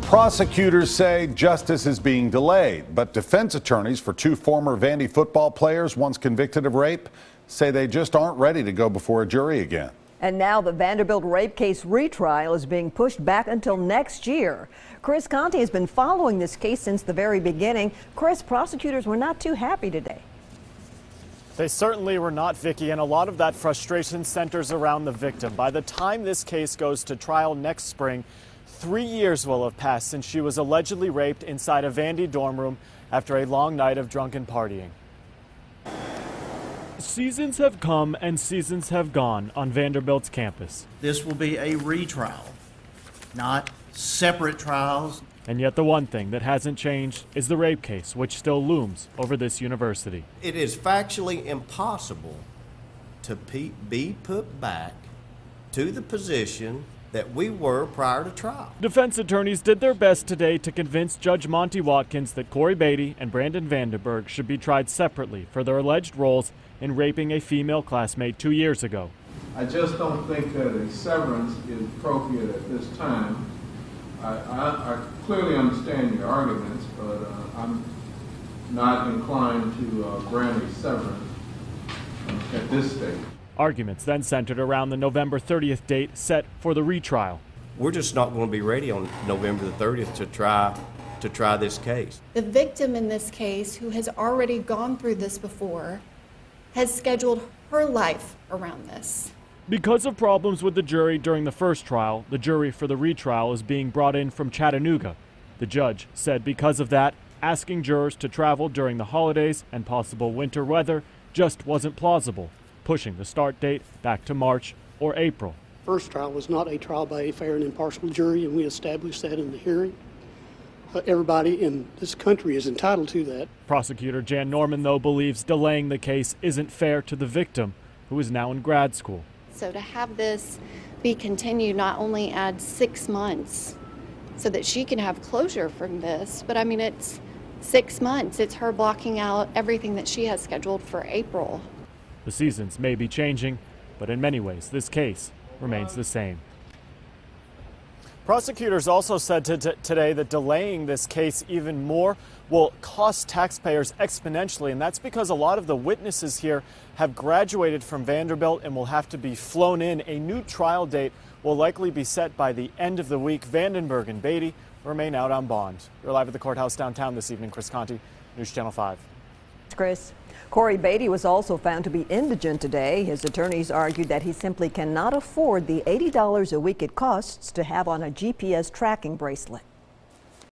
Prosecutors say justice is being delayed, but defense attorneys for two former Vandy football players once convicted of rape say they just aren't ready to go before a jury again. And now the Vanderbilt rape case retrial is being pushed back until next year. Chris Conti has been following this case since the very beginning. Chris, prosecutors were not too happy today. They certainly were not, Vicki, and a lot of that frustration centers around the victim. By the time this case goes to trial next spring, 3 years will have passed since she was allegedly raped inside a Vandy dorm room after a long night of drunken partying. Seasons have come and seasons have gone on Vanderbilt's campus. This will be a retrial, not separate trials. And yet the one thing that hasn't changed is the rape case, which still looms over this university. It is factually impossible to be put back to the position that we were prior to trial. Defense attorneys did their best today to convince Judge Monty Watkins that Corey Beatty and Brandon Vandenberg should be tried separately for their alleged roles in raping a female classmate 2 years ago. I just don't think that a severance is appropriate at this time. I clearly understand your arguments, but I'm not inclined to grant a severance at this stage. Arguments then centered around the November 30th date set for the retrial. We're just not going to be ready on November the 30th to try this case. The victim in this case, who has already gone through this before, has scheduled her life around this. Because of problems with the jury during the first trial, the jury for the retrial is being brought in from Chattanooga. The judge said because of that, asking jurors to travel during the holidays and possible winter weather just wasn't plausible, pushing the start date back to March or April. First trial was not a trial by a fair and impartial jury, and we established that in the hearing. Everybody in this country is entitled to that. Prosecutor Jan Norman, though, believes delaying the case isn't fair to the victim, who is now in grad school. So to have this be continued not only adds 6 months so that she can have closure from this, but I mean, it's 6 months. It's her blocking out everything that she has scheduled for April. The seasons may be changing, but in many ways, this case remains the same. Prosecutors also said today that delaying this case even more will cost taxpayers exponentially, and that's because a lot of the witnesses here have graduated from Vanderbilt and will have to be flown in. A new trial date will likely be set by the end of the week. Vandenberg and Beatty remain out on bond. You're live at the courthouse downtown this evening. Chris Conti, News Channel 5. Chris. Corey Beatty was also found to be indigent today. His attorneys argued that he simply cannot afford the $80 a week it costs to have on a GPS tracking bracelet.